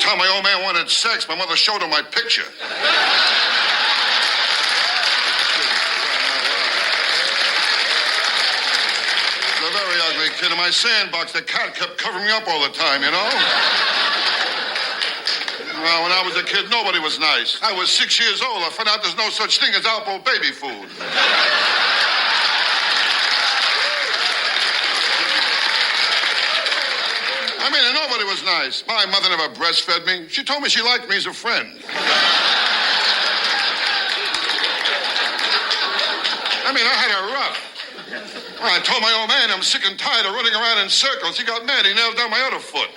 time my old man wanted sex, my mother showed him my picture. A very ugly kid in my sandbox. The cat kept covering me up all the time, you know? Well, when I was a kid, nobody was nice. I was 6 years old. I found out there's no such thing as Alpo baby food. I mean, nobody was nice. My mother never breastfed me. She told me she liked me as a friend. I mean, I had her rough. Well, I told my old man I'm sick and tired of running around in circles. He got mad. He nailed down my other foot.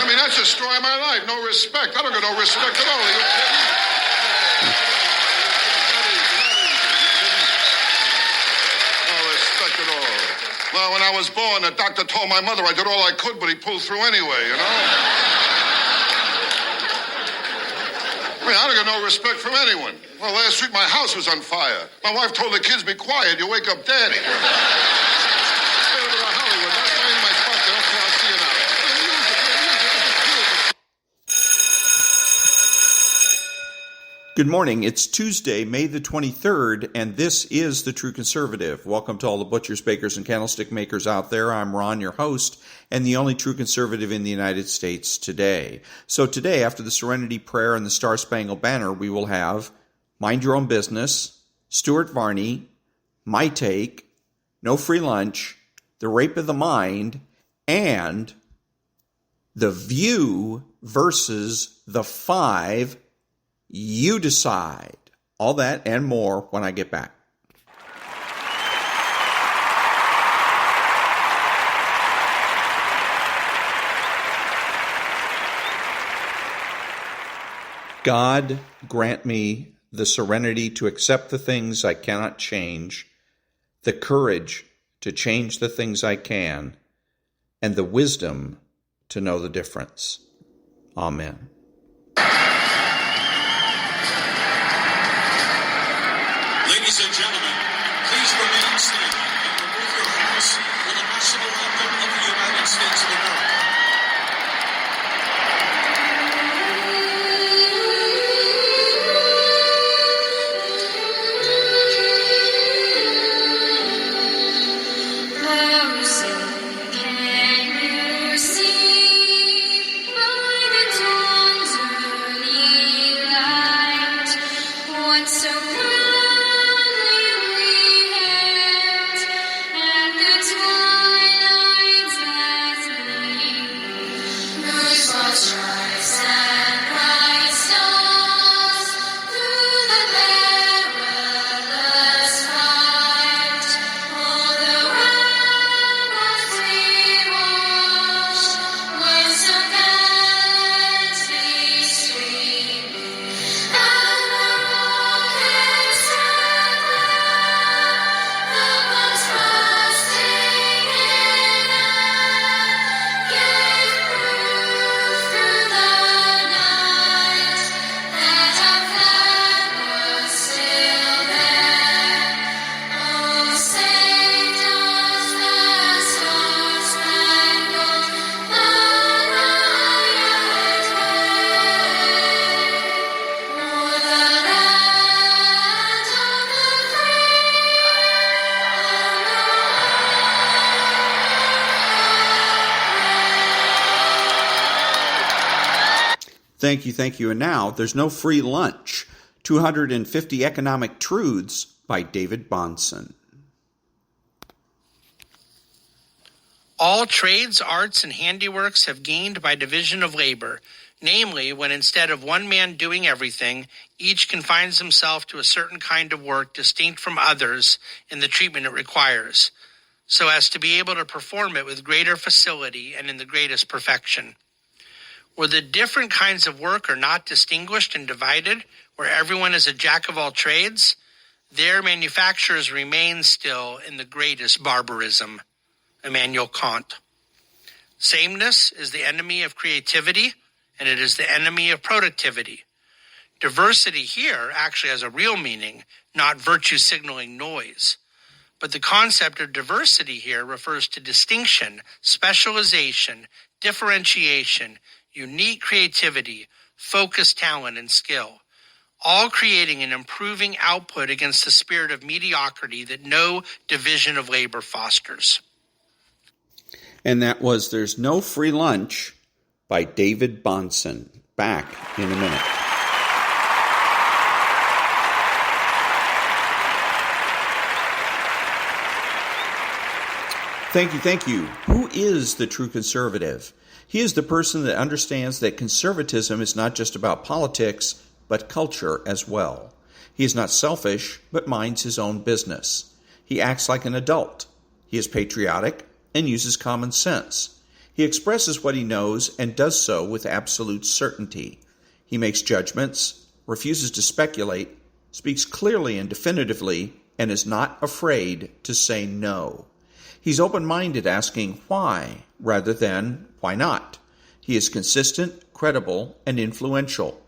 I mean, that's the story of my life. No respect. I don't get no respect at all. Are you kidding? No respect at all. Well, when I was born, the doctor told my mother I did all I could, but he pulled through anyway, you know? I mean, I don't get no respect from anyone. Well, last week my house was on fire. My wife told the kids, be quiet, you wake up Daddy. Stay over to Hollywood. That's right in my spot there. Okay, I'll see you now. Good morning. It's Tuesday, May the 23rd, and this is The True Conservative. Welcome to all the butchers, bakers, and candlestick makers out there. I'm Ron, your host, and the only true conservative in the United States today. So today, after the Serenity Prayer and the Star-Spangled Banner, we will have Mind Your Own Business, Stuart Varney, My Take, No Free Lunch, The Rape of the Mind, and The View versus the Five. You decide. All that and more when I get back. God, grant me the serenity to accept the things I cannot change, the courage to change the things I can, and the wisdom to know the difference. Amen. Ladies and gentlemen, please remain standing and remove your hats for the national anthem of the United States of America. Thank you. And now, there's no free lunch. 250 Economic Truths by David-Bahnsen. All trades, arts, and handiworks have gained by division of labor, namely, when instead of one man doing everything, each confines himself to a certain kind of work distinct from others in the treatment it requires, so as to be able to perform it with greater facility and in the greatest perfection. Where the different kinds of work are not distinguished and divided, where everyone is a jack of all trades, there manufacturers remain still in the greatest barbarism. Immanuel Kant. Sameness is the enemy of creativity, and it is the enemy of productivity. Diversity here actually has a real meaning, not virtue-signaling noise. But the concept of diversity here refers to distinction, specialization, differentiation, unique creativity, focused talent, and skill, all creating an improving output against the spirit of mediocrity that no division of labor fosters. And that was There's No Free Lunch by David-Bahnsen. Back in a minute. Thank you. Who is the true conservative? He is the person that understands that conservatism is not just about politics, but culture as well. He is not selfish, but minds his own business. He acts like an adult. He is patriotic and uses common sense. He expresses what he knows and does so with absolute certainty. He makes judgments, refuses to speculate, speaks clearly and definitively, and is not afraid to say no. He's open-minded, asking why rather than why not. He is consistent, credible, and influential,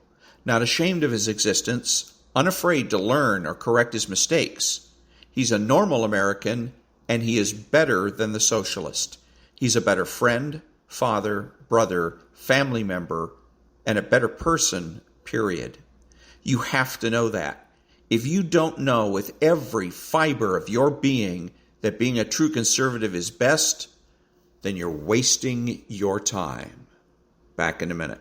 not ashamed of his existence, unafraid to learn or correct his mistakes. He's a normal American, and he is better than the socialist. He's a better friend, father, brother, family member, and a better person, period. You have to know that. If you don't know with every fiber of your being that being a true conservative is best, then you're wasting your time. Back in a minute.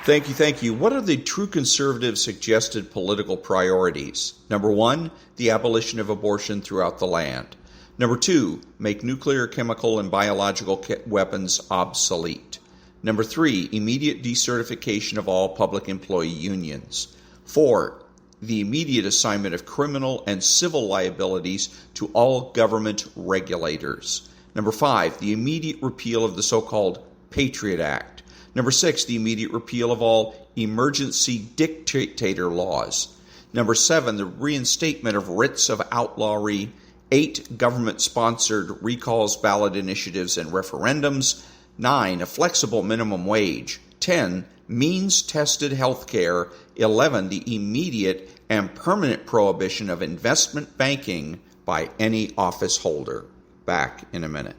Thank you. What are the true conservatives' suggested political priorities? Number 1, the abolition of abortion throughout the land. Number 2, make nuclear, chemical, and biological weapons obsolete. Number 3, immediate decertification of all public employee unions. 4, the immediate assignment of criminal and civil liabilities to all government regulators. Number 5, the immediate repeal of the so-called Patriot Act. Number 6, the immediate repeal of all emergency dictator laws. Number 7, the reinstatement of writs of outlawry. 8, government-sponsored recalls, ballot initiatives, and referendums. 9, a flexible minimum wage. 10, means-tested health care. 11, the immediate and permanent prohibition of investment banking by any office holder. Back in a minute.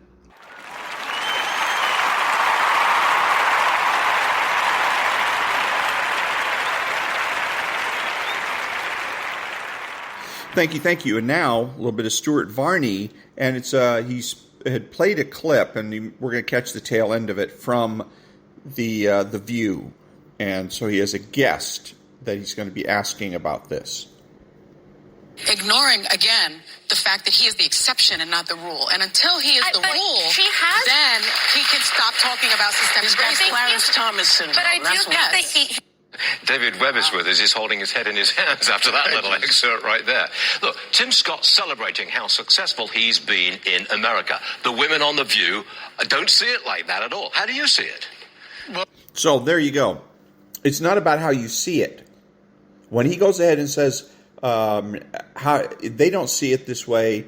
Thank you. And now, a little bit of Stuart Varney, and it's he's had played a clip, and we're going to catch the tail end of it from the View, and so he has a guest that he's going to be asking about this. Ignoring, again, the fact that he is the exception and not the rule. And until he is the rule, then he can stop talking about systemic racism. Clarence Thomas syndrome. But I do think that David Webb is with us. He's holding his head in his hands after that little excerpt right there. Look, Tim Scott's celebrating how successful he's been in America. The women on The View don't see it like that at all. How do you see it? So there you go. It's not about how you see it. When he goes ahead and says, how they don't see it this way,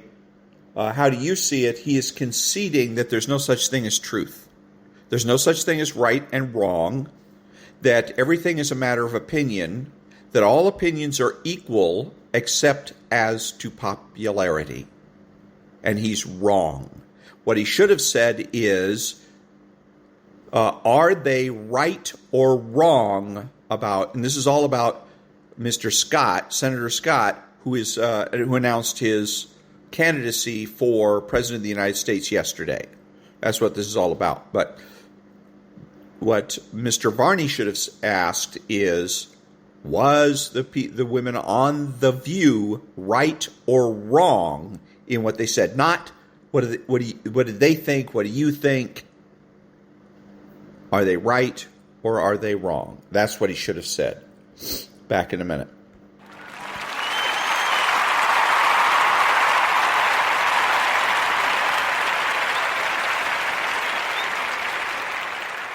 how do you see it? He is conceding that there's no such thing as truth. There's no such thing as right and wrong, that everything is a matter of opinion, that all opinions are equal except as to popularity. And he's wrong. What he should have said is, are they right or wrong about, and this is all about Mr. Scott, Senator Scott, who announced his candidacy for President of the United States yesterday. That's what this is all about. But what Mr. Varney should have asked is, was the women on The View right or wrong in what they said? Not what did they think? What do you think? Are they right or are they wrong? That's what he should have said. Back in a minute.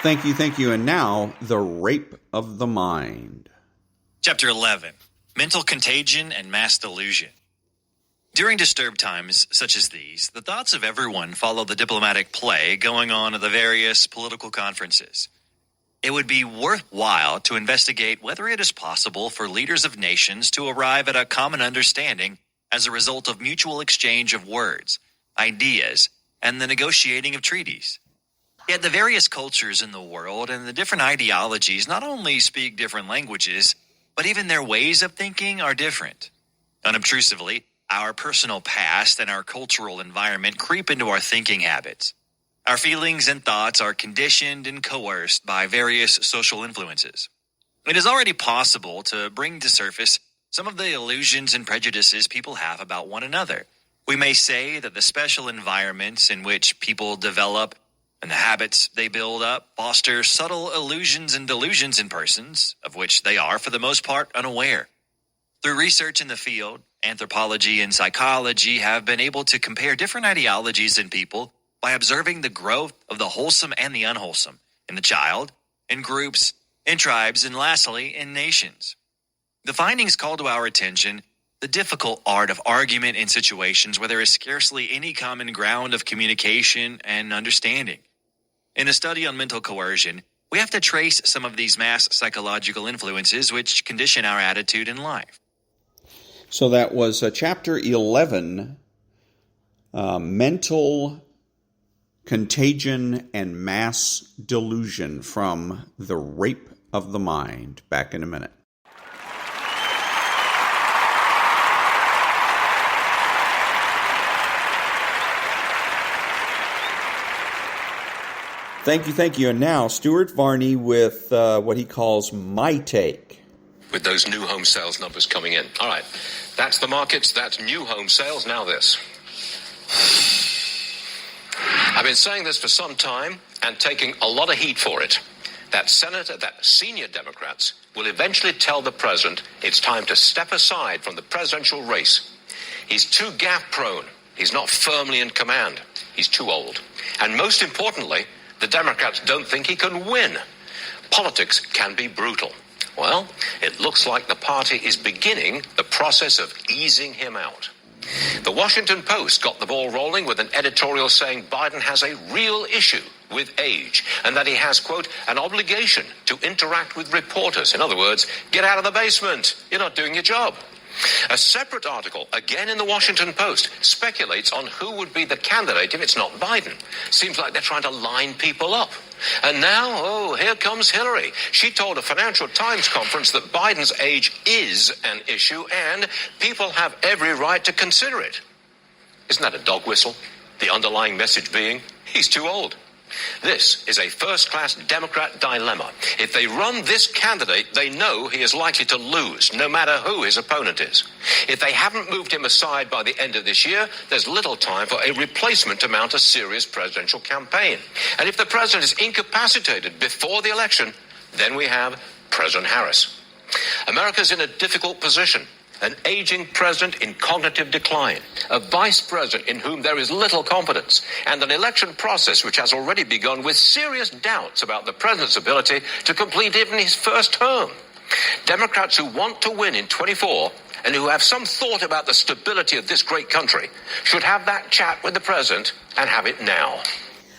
Thank you. And now, the rape of the mind. Chapter 11, Mental Contagion and Mass Delusion. During disturbed times such as these, the thoughts of everyone follow the diplomatic play going on at the various political conferences. It would be worthwhile to investigate whether it is possible for leaders of nations to arrive at a common understanding as a result of mutual exchange of words, ideas, and the negotiating of treaties. Yet the various cultures in the world and the different ideologies not only speak different languages, but even their ways of thinking are different. Unobtrusively, our personal past and our cultural environment creep into our thinking habits. Our feelings and thoughts are conditioned and coerced by various social influences. It is already possible to bring to surface some of the illusions and prejudices people have about one another. We may say that the special environments in which people develop and the habits they build up foster subtle illusions and delusions in persons, of which they are, for the most part, unaware. Through research in the field, anthropology and psychology have been able to compare different ideologies in people by observing the growth of the wholesome and the unwholesome in the child, in groups, in tribes, and lastly, in nations. The findings call to our attention the difficult art of argument in situations where there is scarcely any common ground of communication and understanding. In a study on mental coercion, we have to trace some of these mass psychological influences which condition our attitude in life. So that was Chapter 11, Mental Contagion and Mass Delusion from The Rape of the Mind. Back in a minute. Thank you. And now, Stuart Varney with what he calls My Take. With those new home sales numbers coming in. All right, that's the markets, that's new home sales. Now this. I've been saying this for some time and taking a lot of heat for it. That senior Democrats will eventually tell the president it's time to step aside from the presidential race. He's too gaffe prone. He's not firmly in command. He's too old. And most importantly, the Democrats don't think he can win. Politics can be brutal. Well, it looks like the party is beginning the process of easing him out. The Washington Post got the ball rolling with an editorial saying Biden has a real issue with age and that he has, quote, an obligation to interact with reporters. In other words, get out of the basement. You're not doing your job. A separate article, again in the Washington Post, speculates on who would be the candidate if it's not Biden. Seems like they're trying to line people up. And now, here comes Hillary. She told a Financial Times conference that Biden's age is an issue and people have every right to consider it. Isn't that a dog whistle? The underlying message being, he's too old. This is a first-class Democrat dilemma. If they run this candidate, they know he is likely to lose, no matter who his opponent is. If they haven't moved him aside by the end of this year, there's little time for a replacement to mount a serious presidential campaign. And if the president is incapacitated before the election, then we have President Harris. America's in a difficult position. An aging president in cognitive decline, a vice president in whom there is little confidence, and an election process which has already begun with serious doubts about the president's ability to complete even his first term. Democrats who want to win in 24 and who have some thought about the stability of this great country should have that chat with the president and have it now.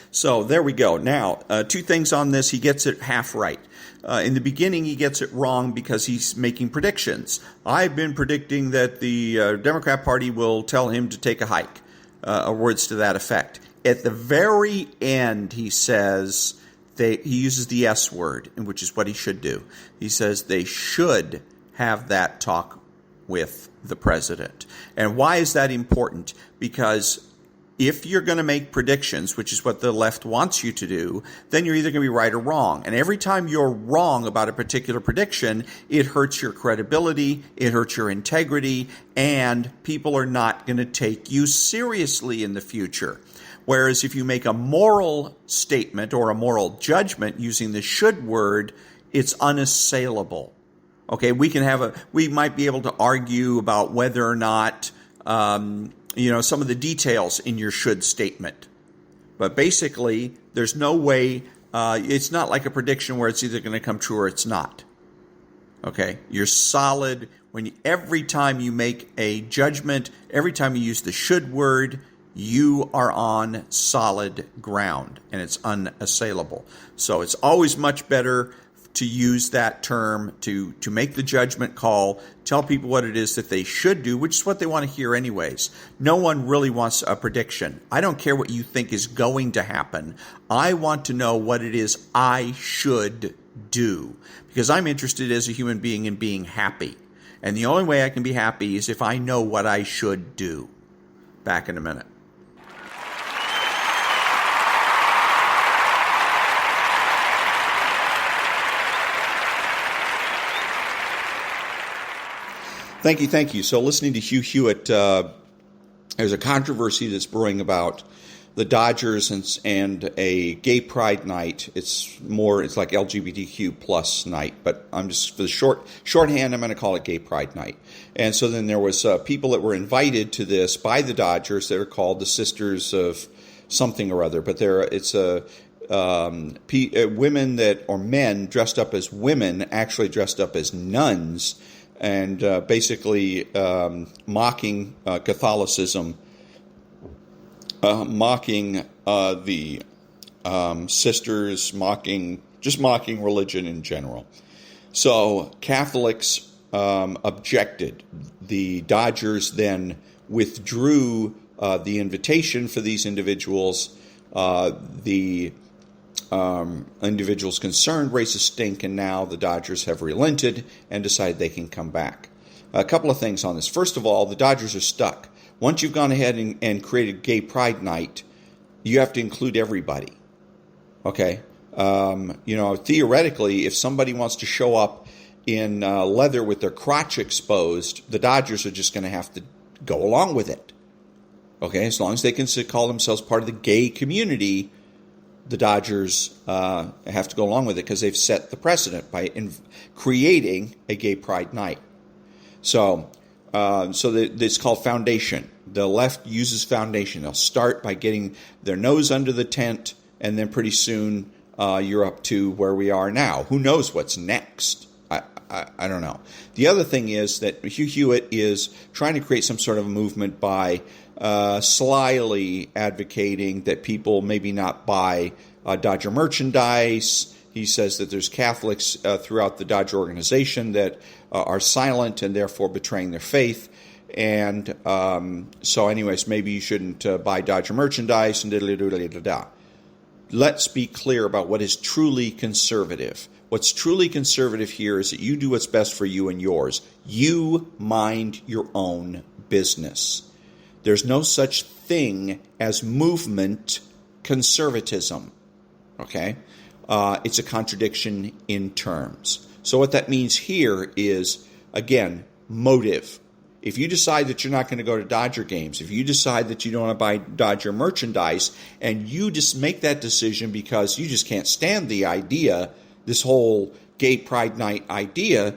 So there we go. Now, two things on this. He gets it half right. In the beginning, he gets it wrong because he's making predictions. I've been predicting that the Democrat Party will tell him to take a hike, or words to that effect. At the very end, he says, he uses the S word, which is what he should do. He says they should have that talk with the president. And why is that important? Because if you're going to make predictions, which is what the left wants you to do, then you're either going to be right or wrong. And every time you're wrong about a particular prediction, it hurts your credibility, it hurts your integrity, and people are not going to take you seriously in the future. Whereas if you make a moral statement or a moral judgment using the should word, it's unassailable. Okay, we might be able to argue about whether or not some of the details in your should statement. But basically, there's no way, it's not like a prediction where it's either going to come true or it's not. Okay, you're solid every time you make a judgment, every time you use the should word, you are on solid ground and it's unassailable. So it's always much better to use that term to make the judgment call, tell people what it is that they should do, which is what they want to hear anyways. No one really wants a prediction. I don't care what you think is going to happen. I want to know what it is I should do, because I'm interested as a human being in being happy. And the only way I can be happy is if I know what I should do. Back in a minute. Thank you. So listening to Hugh Hewitt, there's a controversy that's brewing about the Dodgers and a gay pride night. It's like LGBTQ plus night, but I'm just, for the shorthand, I'm going to call it gay pride night. And so then there was people that were invited to this by the Dodgers that are called the Sisters of something or other, but it's women or men dressed up as women, actually dressed up as nuns, and basically mocking Catholicism, mocking the sisters, mocking religion in general. So Catholics objected. The Dodgers then withdrew the invitation for these individuals. The individuals concerned raised a stink, and now the Dodgers have relented and decided they can come back. A couple of things on this. First of all, the Dodgers are stuck. Once you've gone ahead and created Gay Pride Night, you have to include everybody. Okay? Theoretically, if somebody wants to show up in leather with their crotch exposed, the Dodgers are just going to have to go along with it. Okay? As long as they can call themselves part of the gay community, the Dodgers have to go along with it because they've set the precedent by creating a Gay Pride Night. So it's called foundation. The left uses foundation. They'll start by getting their nose under the tent, and then pretty soon you're up to where we are now. Who knows what's next? I don't know. The other thing is that Hugh Hewitt is trying to create some sort of a movement by slyly advocating that people maybe not buy Dodger merchandise. He says that there's Catholics throughout the Dodger organization that are silent and therefore betraying their faith. And so anyways, maybe you shouldn't buy Dodger merchandise and da-da-da-da-da-da. Let's be clear about what is truly conservative. What's truly conservative here is that you do what's best for you and yours. You mind your own business. There's no such thing as movement conservatism. Okay? It's a contradiction in terms. So what that means here is, again, motive. If you decide that you're not going to go to Dodger games, if you decide that you don't want to buy Dodger merchandise, and you just make that decision because you just can't stand the idea, this whole Gay Pride Night idea,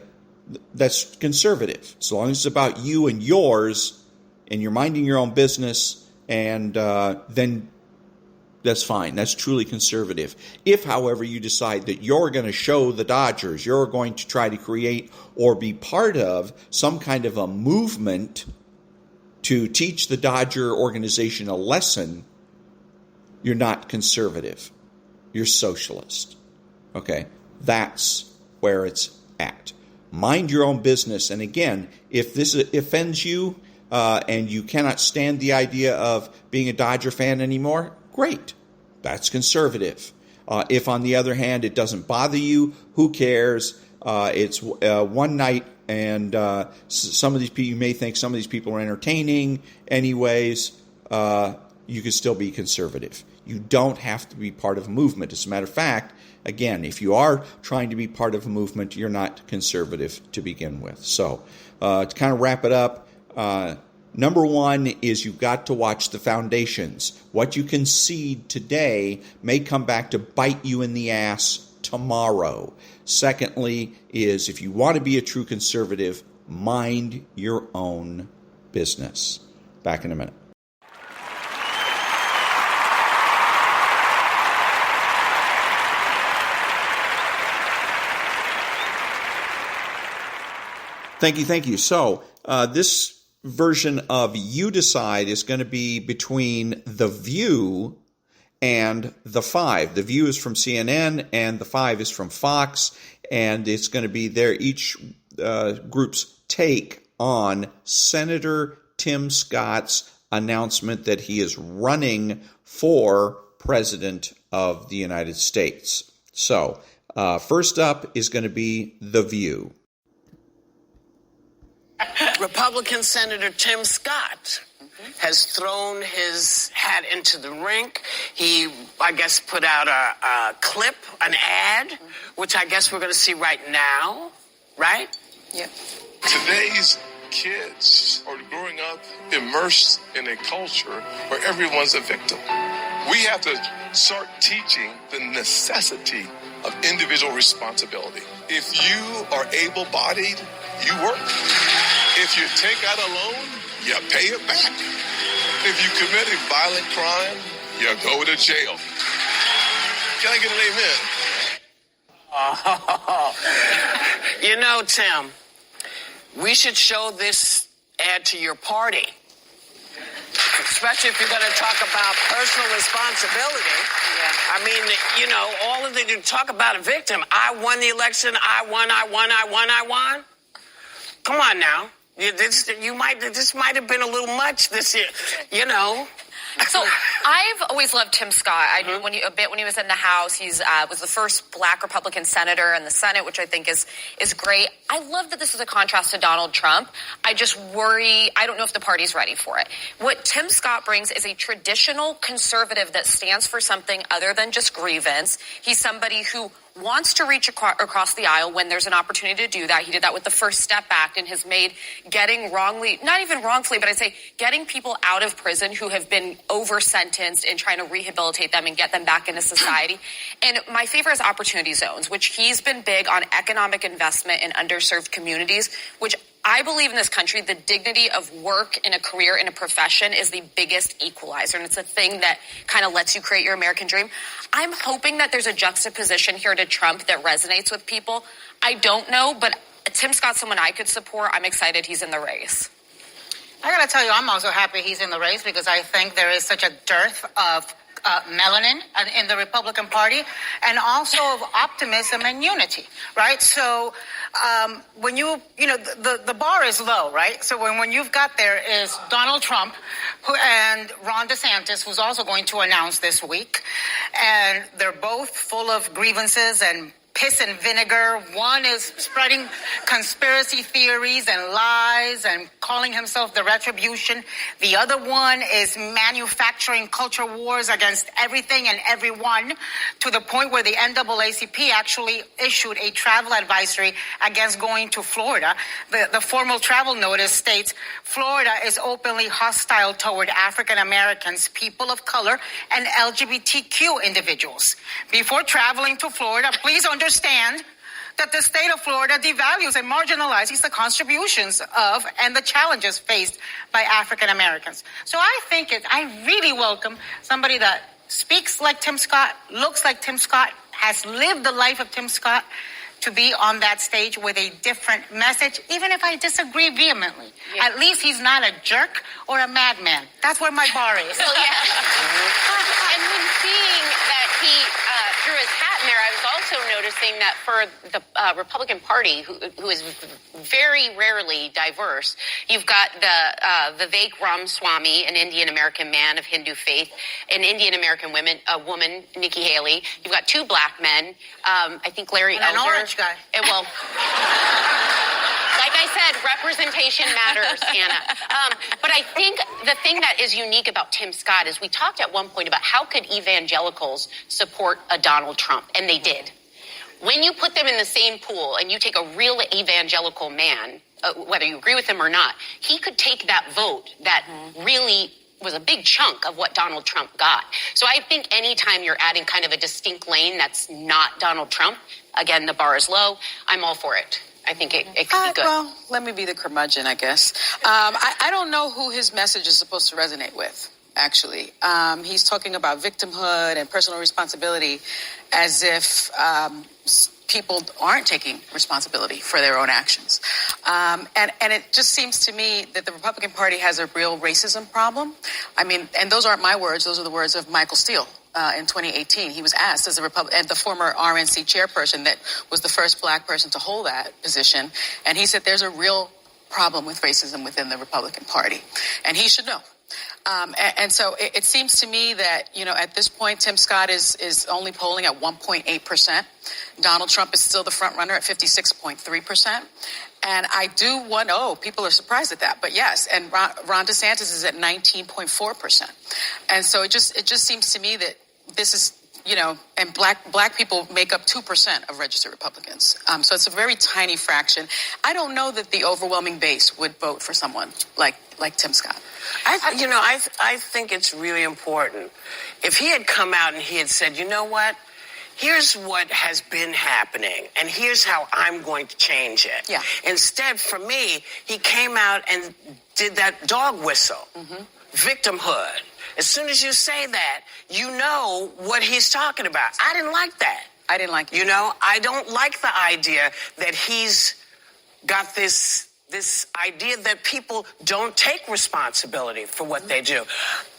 that's conservative. As long as it's about you and yours, and you're minding your own business, and then that's fine. That's truly conservative. If, however, you decide that you're going to show the Dodgers, you're going to try to create or be part of some kind of a movement to teach the Dodger organization a lesson, you're not conservative. You're socialist. Okay? That's where it's at. Mind your own business. And again, if this offends you and you cannot stand the idea of being a Dodger fan anymore, great. That's conservative. If, on the other hand, it doesn't bother you, who cares? It's one night, and some of these people, you may think some of these people are entertaining anyways. You can still be conservative. You don't have to be part of a movement. As a matter of fact, again, if you are trying to be part of a movement, you're not conservative to begin with. So to kind of wrap it up, number one is you've got to watch the foundations. What you concede today may come back to bite you in the ass tomorrow. Secondly is, if you want to be a true conservative, mind your own business. Back in a minute. Thank you. So this version of You Decide is going to be between The View and The Five. The View is from CNN, and The Five is from Fox, and it's going to be each group's take on Senator Tim Scott's announcement that he is running for President of the United States. So, first up is going to be The View. Republican Senator Tim Scott has thrown his hat into the rink. He, I guess, put out a clip, an ad, which I guess we're going to see right now, right? Yeah. Today's kids are growing up immersed in a culture where everyone's a victim. We have to start teaching the necessity of individual responsibility. If you are able-bodied, you work. If you take out a loan, you pay it back. If you commit a violent crime, you go to jail. Can I get an amen? You know, Tim, we should show this ad to your party. Especially if you're going to talk about personal responsibility. Yeah. I mean, you know, all of the talk about a victim. I won the election. I won. Come on now. This might have been a little much this year, you know. So I've always loved Tim Scott. I knew when he was in the House. He's was the first Black Republican senator in the Senate, which I think is great. I love that this is a contrast to Donald Trump. I just worry. I don't know if the party's ready for it. What Tim Scott brings is a traditional conservative that stands for something other than just grievance. He's somebody who wants to reach across the aisle when there's an opportunity to do that. He did that with the First Step Act and has made getting not even wrongfully, but I'd say getting people out of prison who have been over-sentenced and trying to rehabilitate them and get them back into society. And my favorite is opportunity zones, which he's been big on economic investment in underserved communities, which I believe in this country, the dignity of work in a career, in a profession is the biggest equalizer. And it's a thing that kind of lets you create your American dream. I'm hoping that there's a juxtaposition here to Trump that resonates with people. I don't know, but Tim Scott's someone I could support. I'm excited he's in the race. I got to tell you, I'm also happy he's in the race because I think there is such a dearth of melanin in the Republican Party and also of optimism and unity, right? So when the bar is low, right? So when you've got there is Donald Trump and Ron DeSantis, who's also going to announce this week, and they're both full of grievances and piss and vinegar. One is spreading conspiracy theories and lies and calling himself the Retribution. The other one is manufacturing culture wars against everything and everyone to the point where the NAACP actually issued a travel advisory against going to Florida. The formal travel notice states Florida is openly hostile toward African Americans, people of color, and LGBTQ individuals. Before traveling to Florida, please understand that the state of Florida devalues and marginalizes the contributions of and the challenges faced by African Americans. So I really welcome somebody that speaks like Tim Scott, looks like Tim Scott, has lived the life of Tim Scott, to be on that stage with a different message, even if I disagree vehemently. Yeah. At least he's not a jerk or a madman. That's where my bar is. Well, yeah. And when seeing that he threw his hat in there, I was also noticing that for the Republican Party, who is very rarely diverse, you've got the Vivek Ramaswamy, an Indian American man of Hindu faith, an Indian American woman, Nikki Haley. You've got two black men, I think Larry Elder. An orange guy. And well, like I said, representation matters, Anna. But I think the thing that is unique about Tim Scott is we talked at one point about how could evangelicals support a Donald Trump, and they did. When you put them in the same pool and you take a real evangelical man, whether you agree with him or not, he could take that vote that really was a big chunk of what Donald Trump got. So I think anytime you're adding kind of a distinct lane that's not Donald Trump, again, the bar is low, I'm all for it. I think it could be good. Well, let me be the curmudgeon, I guess. I don't know who his message is supposed to resonate with, actually. He's talking about victimhood and personal responsibility as if people aren't taking responsibility for their own actions. And it just seems to me that the Republican Party has a real racism problem. I mean, and those aren't my words. Those are the words of Michael Steele. In 2018, he was asked as the former RNC chairperson that was the first black person to hold that position. And he said there's a real problem with racism within the Republican Party. And he should know. And so it seems to me that, at this point, Tim Scott is only polling at 1.8%. Donald Trump is still the front runner at 56.3%. And I do people are surprised at that. But yes, and Ron DeSantis is at 19.4%. And so it just seems to me that this is, and black people make up 2% of registered Republicans. So it's a very tiny fraction. I don't know that the overwhelming base would vote for someone like Tim Scott. I think it's really important. If he had come out and he had said, you know what? Here's what has been happening, and here's how I'm going to change it. Yeah. Instead, for me, he came out and did that dog whistle, victimhood. As soon as you say that, you know what he's talking about. I didn't like that. I didn't like it. I don't like the idea that he's got this idea that people don't take responsibility for what they do.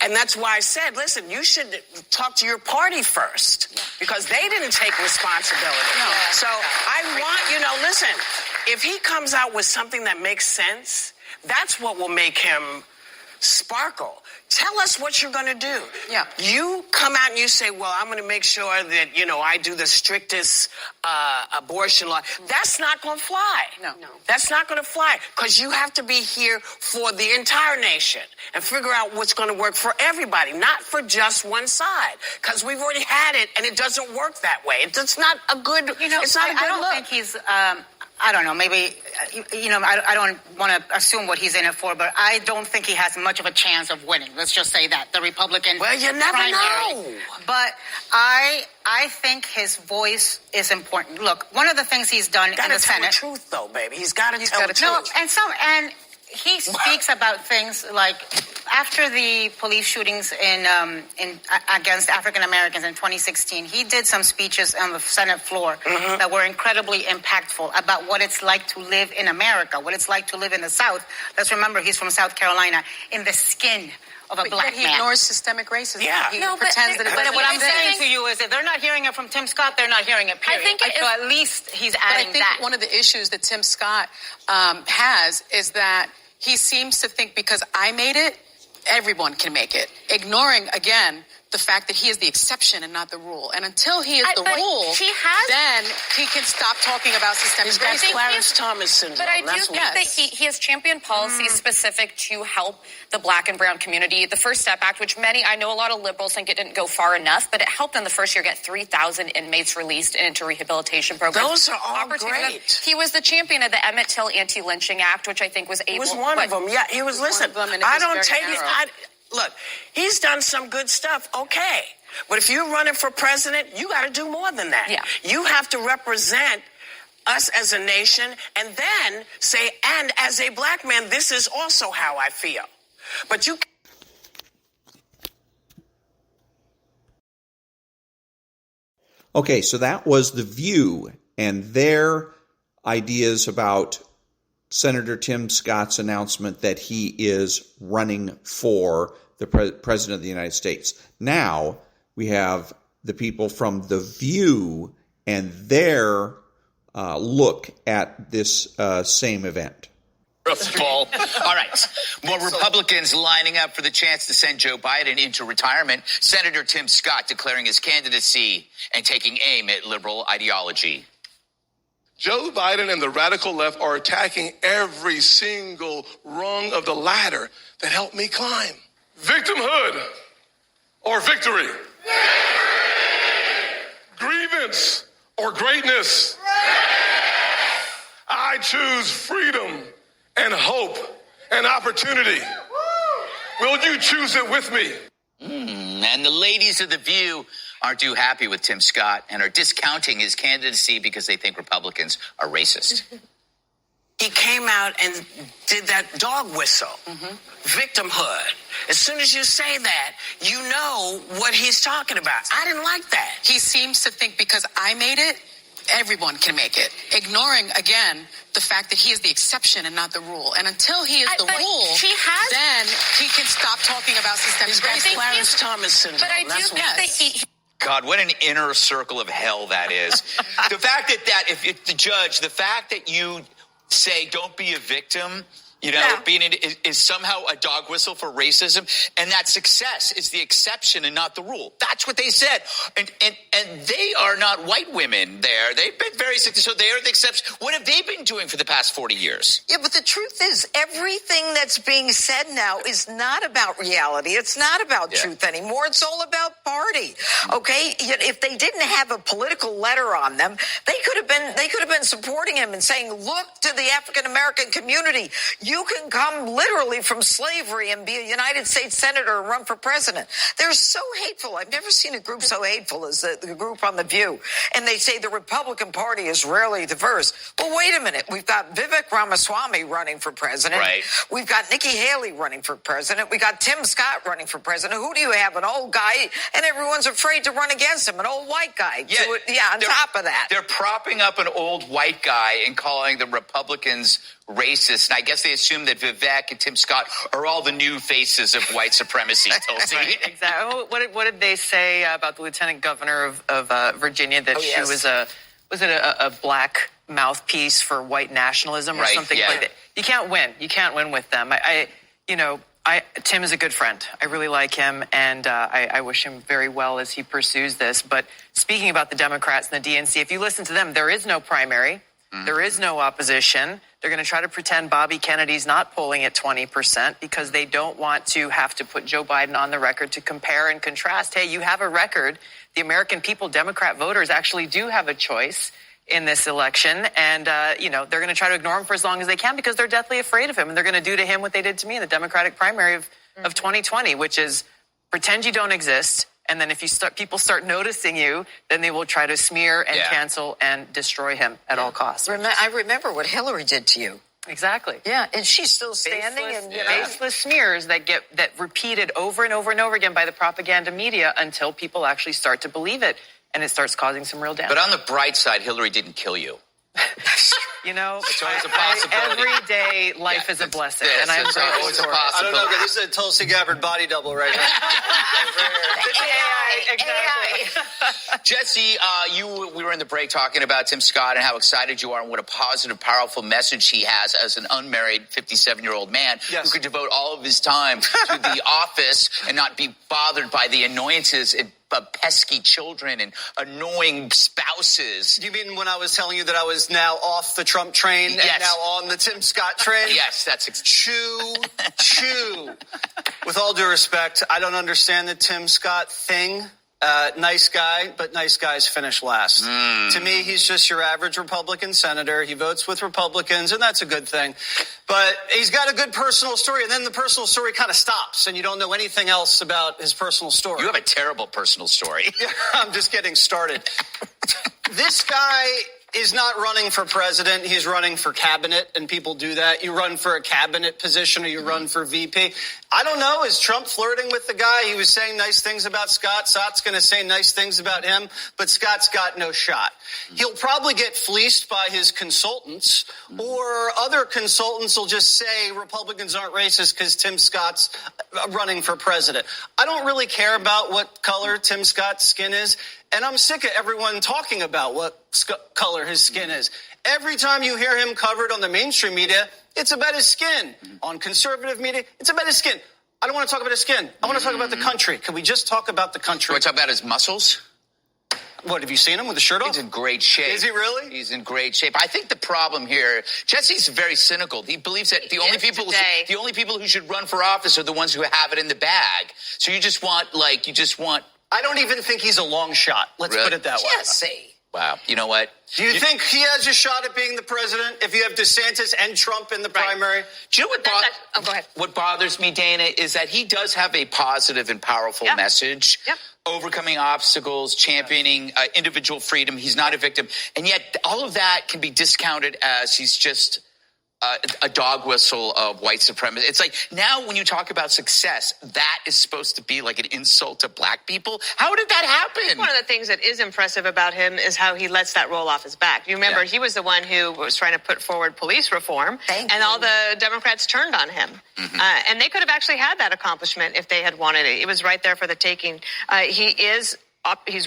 And that's why I said, listen, you should talk to your party first, because they didn't take responsibility. No. So I want, listen, if he comes out with something that makes sense, that's what will make him sparkle. Tell us what you're going to do. Yeah. You come out and you say, well, I'm going to make sure that, I do the strictest abortion law. That's not going to fly. No. That's not going to fly, because you have to be here for the entire nation and figure out what's going to work for everybody, not for just one side, because we've already had it and it doesn't work that way. It's not a good, it's not a good I don't look. think he's, I don't know, maybe, I don't want to assume what he's in it for, but I don't think he has much of a chance of winning. Let's just say that. The Republican Well, you never primary. know. But I think his voice is important. Look, one of the things he's done in the Senate. He's got to tell the truth, though, baby. He's got to tell the No, truth. and he speaks about things like after the police shootings in against African Americans in 2016, he did some speeches on the Senate floor that were incredibly impactful about what it's like to live in America, what it's like to live in the South. Let's remember he's from South Carolina, in the skin of a black he man. ignores systemic racism. Yeah. He No, pretends that it but doesn't what I'm saying exist. to you is that they're not hearing it from Tim Scott, they're not hearing it, period. I think so at least he's But adding I think that. one of the issues that Tim Scott has is that he seems to think because I made it, everyone can make it, ignoring, again, the fact that he is the exception and not the rule. And until he is the but rule, then he can stop talking about systemic He's got racism. Clarence Thomas syndrome. But I do That's think what- that he has championed policies specific to help the black and brown community. The First Step Act, which I know a lot of liberals think it didn't go far enough, but it helped in the first year get 3,000 inmates released into rehabilitation programs. Those are all Opportunity- great. He was the champion of the Emmett Till Anti-Lynching Act, which I think was able... He was one of them. Yeah, he was. Listen, one of them, and it I was don't very take it. narrow. Look, he's done some good stuff. Okay. But if you're running for president, you got to do more than that. Yeah. You have to represent us as a nation and then say, and as a black man, this is also how I feel. But you... Okay, so that was The View and their ideas about Senator Tim Scott's announcement that he is running for the President of the United States. Now we have the people from The View and their look at this same event. All right. More Republicans lining up for the chance to send Joe Biden into retirement. Senator Tim Scott declaring his candidacy and taking aim at liberal ideology. Joe Biden and the radical left are attacking every single rung of the ladder that helped me climb. Victimhood or victory? Grievance or greatness? I choose freedom and hope and opportunity. Will you choose it with me? And the ladies of The View aren't too happy with Tim Scott and are discounting his candidacy because they think Republicans are racist. He came out and did that dog whistle, victimhood. As soon as you say that, you know what he's talking about. I didn't like that. He seems to think because I made it, everyone can make it, ignoring, again, the fact that he is the exception and not the rule. And until he is the rule, then he can stop talking about systemic racism. Clarence Thomas syndrome. But I do think that he God, what an inner circle of hell that is. The fact that if the judge, the fact that you say don't be a victim, being is somehow a dog whistle for racism, and that success is the exception and not the rule. That's what they said. And they are not white women there. They've been very successful. So they are the exception. What have they been doing for the past 40 years? Yeah, but the truth is, everything that's being said now is not about reality. It's not about truth anymore. It's all about party. Okay? If they didn't have a political letter on them, they could have been supporting him and saying, look to the African American community. You can come literally from slavery and be a United States senator and run for president. They're so hateful. I've never seen a group so hateful as the group on The View. And they say the Republican Party is rarely diverse. Well, wait a minute. We've got Vivek Ramaswamy running for president. Right. We've got Nikki Haley running for president. We got Tim Scott running for president. Who do you have? An old guy, and everyone's afraid to run against him. An old white guy. On top of that. They're propping up an old white guy and calling the Republicans racist. And I guess they assume that Vivek and Tim Scott are all the new faces of white supremacy. Right, exactly. What did they say about the lieutenant governor of Virginia, that she was a black mouthpiece for white nationalism or something like that? You can't win. You can't win with them. Tim is a good friend. I really like him, and I wish him very well as he pursues this. But speaking about the Democrats and the DNC, if you listen to them, there is no primary. There is no opposition. They're going to try to pretend Bobby Kennedy's not polling at 20% because they don't want to have to put Joe Biden on the record to compare and contrast. Hey, you have a record. The American people, Democrat voters, actually do have a choice in this election. And, they're going to try to ignore him for as long as they can because they're deathly afraid of him. And they're going to do to him what they did to me in the Democratic primary of 2020, which is pretend you don't exist. And then if people start noticing you, then they will try to smear and cancel and destroy him at all costs. I remember what Hillary did to you. Exactly. Yeah, and she's still standing. Baseless smears that get repeated over and over and over again by the propaganda media until people actually start to believe it, and it starts causing some real damage. But on the bright side, Hillary didn't kill you. It's always a possibility. Every day, life is a blessing, and I'm grateful always a for it. possibility. I don't know, this is a Tulsi Gabbard body double right now. AI. Jesse, we were in the break talking about Tim Scott and how excited you are and what a positive, powerful message he has as an unmarried 57-year-old man who could devote all of his time to the office and not be bothered by the annoyances of pesky children and annoying spouses. You mean when I was telling you that I was now off the Trump train and now on the Tim Scott train? Yes, that's Chew. With all due respect, I don't understand the Tim Scott thing. Nice guy, but nice guys finish last. To me, he's just your average Republican senator. He votes with Republicans, and that's a good thing. But he's got a good personal story, and then the personal story kind of stops, and you don't know anything else about his personal story. You have a terrible personal story. I'm just getting started. This guy is not running for president. He's running for cabinet, and people do that. You run for a cabinet position or you run for VP. I don't know. Is Trump flirting with the guy? He was saying nice things about Scott. Scott's going to say nice things about him, but Scott's got no shot. He'll probably get fleeced by his consultants, or other consultants will just say Republicans aren't racist because Tim Scott's running for president. I don't really care about what color Tim Scott's skin is. And I'm sick of everyone talking about what color his skin is. Every time you hear him covered on the mainstream media, it's about his skin. On conservative media, it's about his skin. I don't want to talk about his skin. I want to talk about the country. Can we just talk about the country? You want to talk about his muscles? What, have you seen him with the shirt off? He's in great shape. Is he really? He's in great shape. I think the problem here, Jesse's very cynical. He believes that the only people who should run for office are the ones who have it in the bag. So you just want. I don't even think he's a long shot. Let's put it that way. Jesse. Wow. You know what? Do you think he has a shot at being the president if you have DeSantis and Trump in the primary? Do you know what go ahead. What bothers me, Dana, is that he does have a positive and powerful message. Yep. Overcoming obstacles, championing individual freedom. He's not a victim. And yet all of that can be discounted as he's just a dog whistle of white supremacy. It's like now when you talk about success, that is supposed to be like an insult to black people. How did that happen? One of the things that is impressive about him is how he lets that roll off his back. You remember he was the one who was trying to put forward police reform, all the Democrats turned on him. Mm-hmm. And they could have actually had that accomplishment if they had wanted it. It was right there for the taking. He's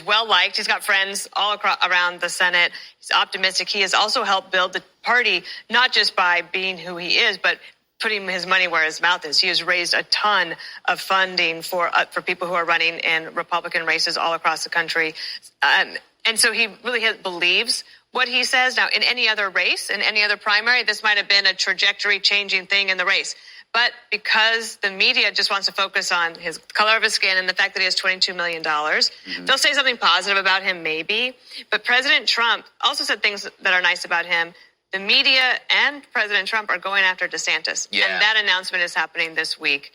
well-liked. He's got friends all around the Senate. He's optimistic. He has also helped build the party, not just by being who he is, but putting his money where his mouth is. He has raised a ton of funding for people who are running in Republican races all across the country. And so he really believes what he says. Now, in any other race, in any other primary, this might have been a trajectory-changing thing in the race. But because the media just wants to focus on his color of his skin and the fact that he has $22 million, they'll say something positive about him, maybe. But President Trump also said things that are nice about him. The media and President Trump are going after DeSantis. Yeah. And that announcement is happening this week.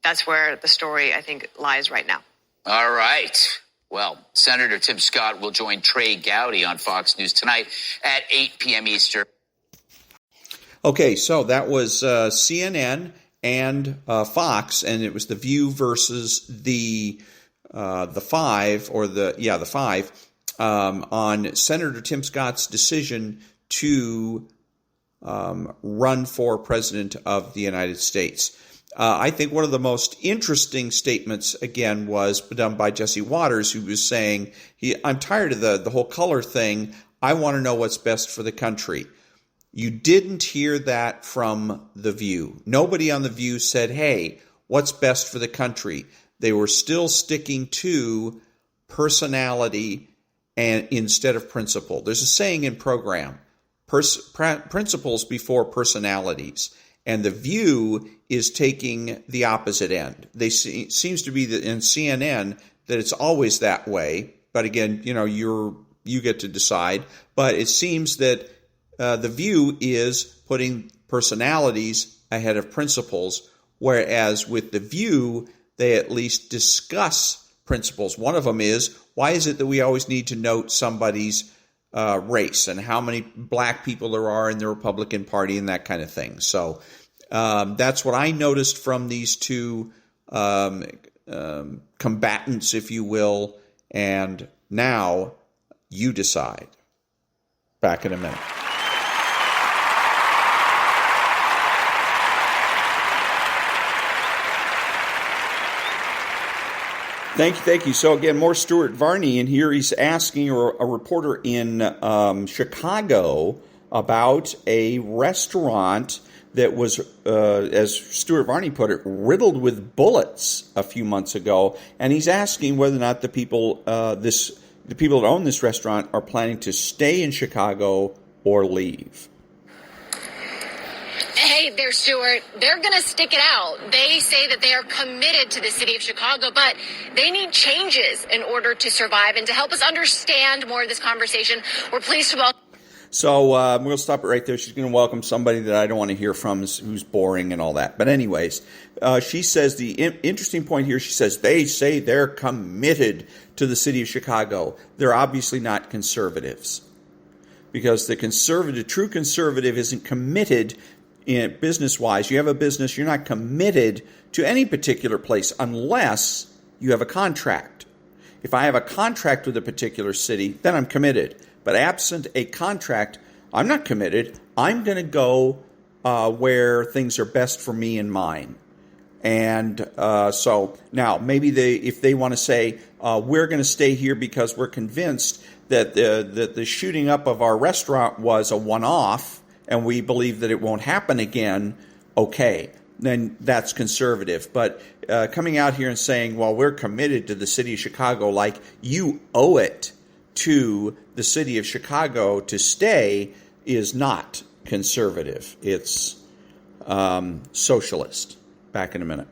That's where the story, I think, lies right now. All right. Well, Senator Tim Scott will join Trey Gowdy on Fox News tonight at 8 p.m. Eastern. Okay, so that was CNN and Fox, and it was The View versus the Five, on Senator Tim Scott's decision to run for president of the United States. I think one of the most interesting statements, again, was done by Jesse Waters, who was saying, I'm tired of the whole color thing. I want to know what's best for the country. You didn't hear that from The View. Nobody on The View said, hey, what's best for the country? They were still sticking to personality and instead of principle. There's a saying in program, principles before personalities. And The View is taking the opposite end. Seems to be that in CNN that it's always that way. But again, you get to decide. But it seems that The View is putting personalities ahead of principles, whereas with The View, they at least discuss principles. One of them is, why is it that we always need to note somebody's race and how many black people there are in the Republican Party and that kind of thing? So that's what I noticed from these two combatants, if you will, and now you decide. Back in a minute. Thank you. So again, more Stuart Varney in here. He's asking a reporter in Chicago about a restaurant that was, as Stuart Varney put it, riddled with bullets a few months ago, and he's asking whether or not the people that own this restaurant are planning to stay in Chicago or leave. Hey there, Stuart. They're going to stick it out. They say that they are committed to the city of Chicago, but they need changes in order to survive. And to help us understand more of this conversation, we're pleased to welcome. So we'll stop it right there. She's going to welcome somebody that I don't want to hear from, who's boring and all that. But anyways, she says the interesting point here, she says they say they're committed to the city of Chicago. They're obviously not conservatives, because the true conservative isn't committed business-wise. You have a business, you're not committed to any particular place unless you have a contract. If I have a contract with a particular city, then I'm committed. But absent a contract, I'm not committed. I'm going to go where things are best for me and mine. And so now maybe if they want to say, we're going to stay here because we're convinced that the shooting up of our restaurant was a one-off, and we believe that it won't happen again, okay, then that's conservative. But coming out here and saying, well, we're committed to the city of Chicago, like you owe it to the city of Chicago to stay, is not conservative. It's socialist. Back in a minute.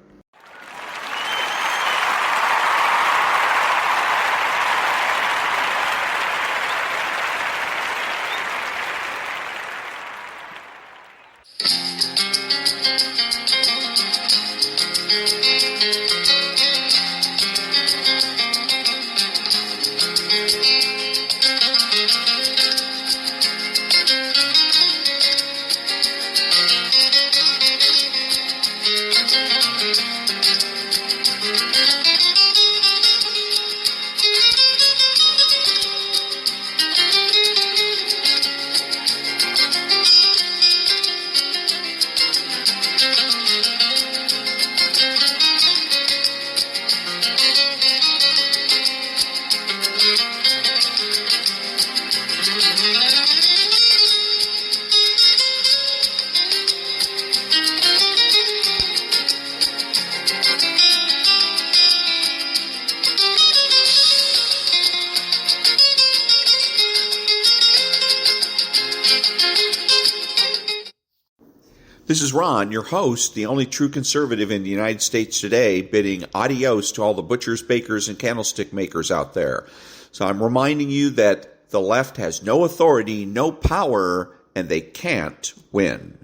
This is Ron, your host, the only true conservative in the United States today, bidding adios to all the butchers, bakers, and candlestick makers out there. So I'm reminding you that the left has no authority, no power, and they can't win.